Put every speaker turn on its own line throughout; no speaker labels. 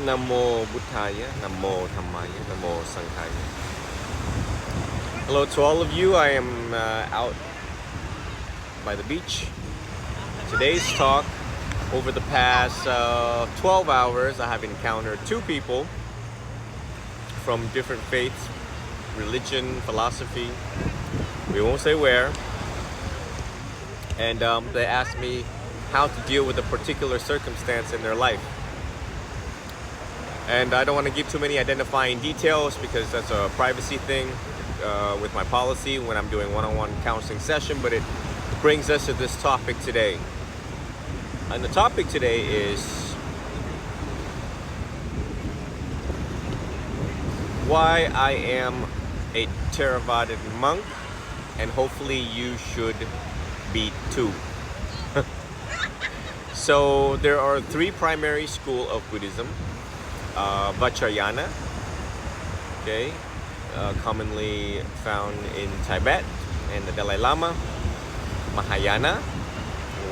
Namo Buddhaya, Namo Dhammaya, Namo Sanghaya. Hello to all of you. I am out by the beach. Today's talk, over the past 12 hours, I have encountered two people from different faiths, religion, philosophy. We won't say where. And they asked me how to deal with a particular circumstance in their life. And I don't want to give too many identifying details because that's a privacy thing with my policy when I'm doing one-on-one counseling session, but it brings us to this topic today. And the topic today is why I am a Theravada monk, and hopefully you should be too. So there are three primary schools of Buddhism. Vajrayana, okay, commonly found in Tibet and the Dalai Lama. Mahayana,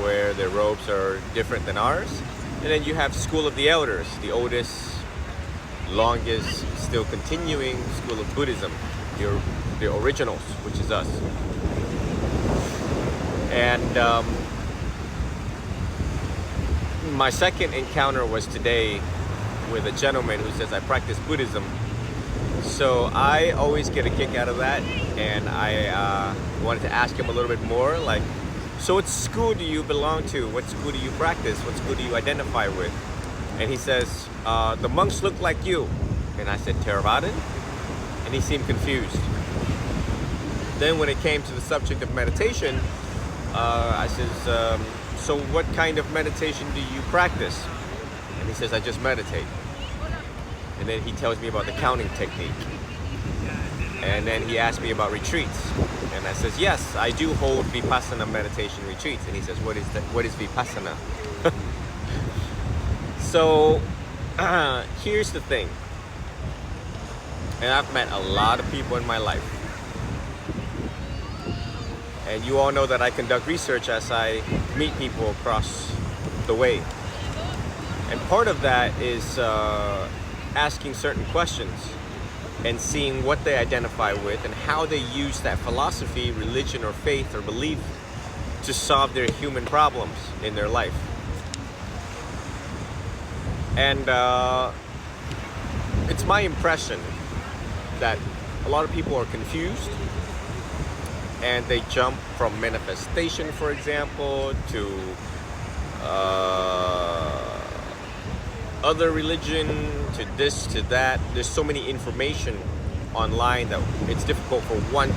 where their robes are different than ours. And then you have School of the Elders, the oldest, longest, still continuing school of Buddhism, the originals, which is us. And my second encounter was today with a gentleman who says I practice Buddhism. So I always get a kick out of that, and I wanted to ask him a little bit more, like, so what school do you belong to? What school do you practice? What school do you identify with? And he says, the monks look like you. And I said, Theravada? And he seemed confused. Then when it came to the subject of meditation, I says, so what kind of meditation do you practice? And he says, I just meditate. And then he tells me about the counting technique. And then he asked me about retreats. And I says, yes, I do hold Vipassana meditation retreats. And he says, what is Vipassana? So here's the thing. And I've met a lot of people in my life. And you all know that I conduct research as I meet people across the way. And part of that is asking certain questions and seeing what they identify with and how they use that philosophy, religion, or faith or belief to solve their human problems in their life. And it's my impression that a lot of people are confused and they jump from manifestation, for example, to other religion, to this, to that. There's so many information online that it's difficult for one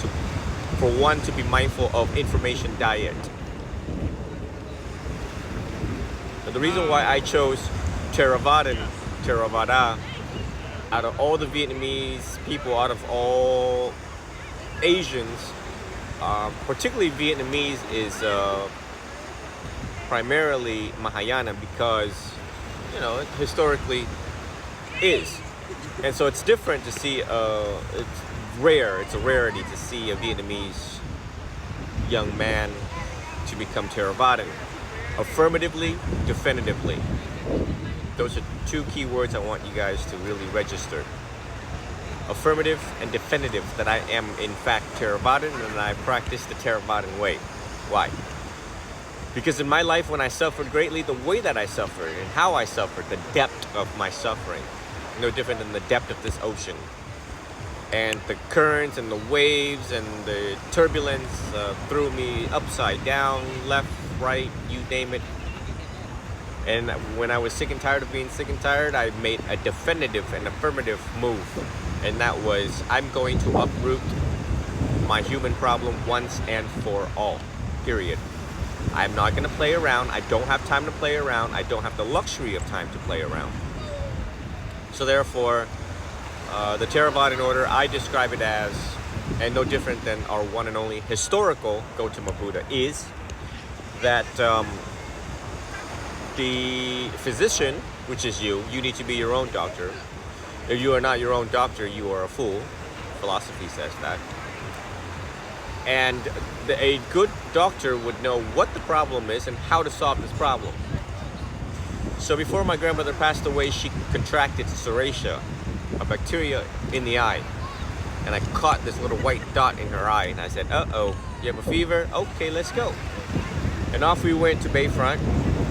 to be mindful of information diet. But the reason why I chose Theravada, out of all the Vietnamese people, out of all Asians, particularly Vietnamese, is primarily Mahayana because, you know, it historically is. And so it's different to see, it's rare, it's a rarity to see a Vietnamese young man to become Theravada. Affirmatively, definitively. Those are two key words I want you guys to really register. Affirmative and definitive, that I am in fact Theravada and I practice the Theravadan way. Why? Because in my life, when I suffered greatly, the way that I suffered and how I suffered, the depth of my suffering, no different than the depth of this ocean. And the currents and the waves and the turbulence threw me upside down, left, right, you name it. And when I was sick and tired of being sick and tired, I made a definitive and affirmative move. And that was, I'm going to uproot my human problem once and for all, period. I'm not going to play around. I don't have time to play around. I don't have the luxury of time to play around. So therefore, the Theravada order, I describe it as, and no different than our one and only historical Gautama Buddha, is that the physician, which is you need to be your own doctor. If you are not your own doctor, you are a fool. Philosophy says that. And a good doctor would know what the problem is and how to solve this problem. So before my grandmother passed away, she contracted serratia, a bacteria in the eye. And I caught this little white dot in her eye, and I said, uh-oh, you have a fever? Okay, let's go. And off we went to Bayfront,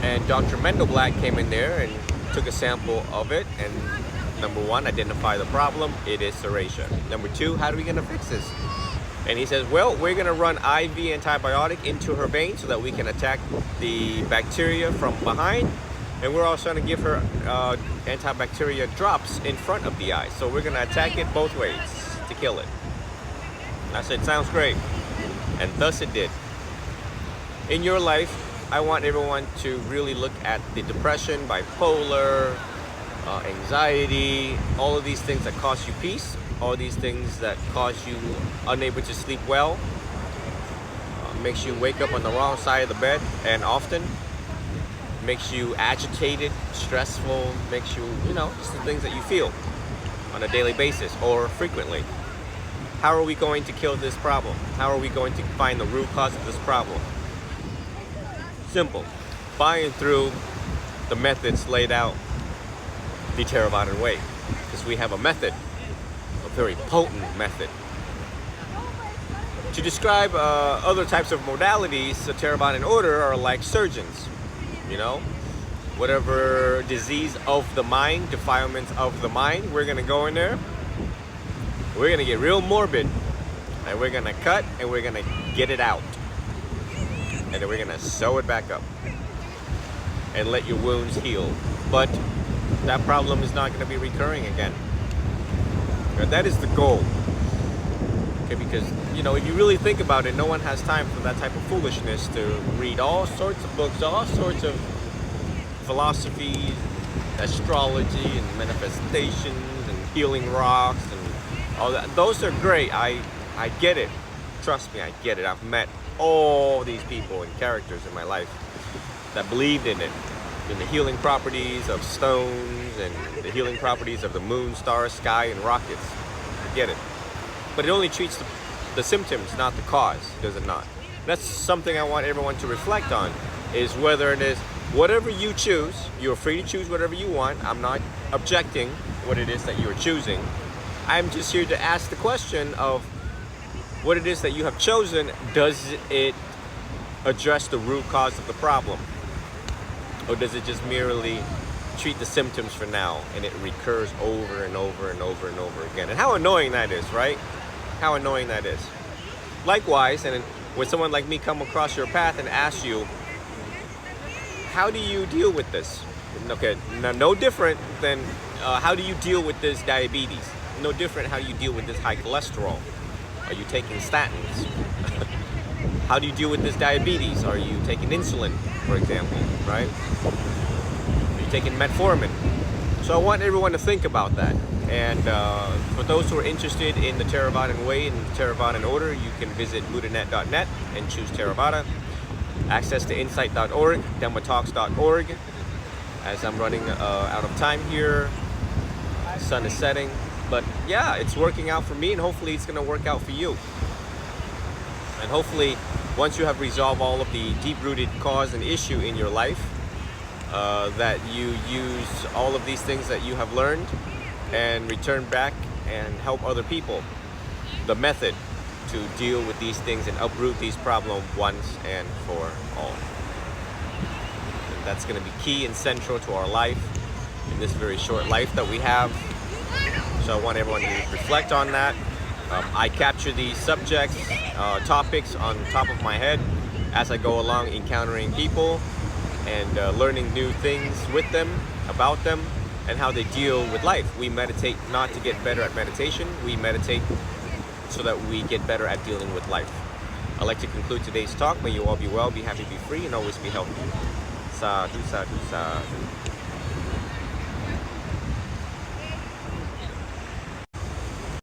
and Dr. Mendelblatt came in there and took a sample of it, and number one, identify the problem, it is serratia. Number two, how are we gonna fix this? And he says, well, we're gonna run IV antibiotic into her vein so that we can attack the bacteria from behind. And we're also gonna give her antibacteria drops in front of the eye. So we're gonna attack it both ways to kill it. I said, sounds great. And thus it did. In your life, I want everyone to really look at the depression, bipolar, anxiety, all of these things that cost you peace, all these things that cause you unable to sleep well, makes you wake up on the wrong side of the bed and often, makes you agitated, stressful, makes you, just the things that you feel on a daily basis or frequently. How are we going to kill this problem? How are we going to find the root cause of this problem? Simple. By and through the methods laid out the Theravada way. Because we have a method, a very potent method. To describe other types of modalities, the Theravada order are like surgeons. Whatever disease of the mind, defilements of the mind, we're gonna go in there. We're gonna get real morbid, and we're gonna cut, and we're gonna get it out, and then we're gonna sew it back up and let your wounds heal. But that problem is not gonna be recurring again. That is the goal. Okay, because if you really think about it, no one has time for that type of foolishness to read all sorts of books, all sorts of philosophies, astrology, and manifestations, and healing rocks, and all that. Those are great. I get it. Trust me, I get it. I've met all these people and characters in my life that believed in it, in the healing properties of stones and the healing properties of the moon, stars, sky, and rockets. I get it. But it only treats the symptoms, not the cause, does it not? That's something I want everyone to reflect on, is whether it is whatever you choose. You're free to choose whatever you want. I'm not objecting what it is that you're choosing. I'm just here to ask the question of what it is that you have chosen. Does it address the root cause of the problem? Or does it just merely treat the symptoms for now and it recurs over and over and over and over again? And how annoying that is, right? How annoying that is. Likewise, and when someone like me come across your path and ask you, how do you deal with this? Okay, now no different than how do you deal with this diabetes? No different how do you deal with this high cholesterol? Are you taking statins? How do you deal with this diabetes? Are you taking insulin, for example, right? Are you taking metformin? So I want everyone to think about that. And for those who are interested in the Theravada way and the Theravada order, you can visit buddhanet.net and choose Theravada. Access to insight.org, dhammatalks.org. As I'm running out of time here, the sun is setting. But yeah, it's working out for me, and hopefully it's going to work out for you. And hopefully, once you have resolved all of the deep-rooted cause and issue in your life, that you use all of these things that you have learned and return back and help other people. The method to deal with these things and uproot these problems once and for all. And that's going to be key and central to our life in this very short life that we have. So I want everyone to reflect on that. I capture these subjects, topics on top of my head as I go along, encountering people and learning new things with them, about them, and how they deal with life. We meditate not to get better at meditation. We meditate so that we get better at dealing with life. I'd like to conclude today's talk. May you all be well, be happy, be free, and always be healthy. Sadhu, sadhu, sadhu.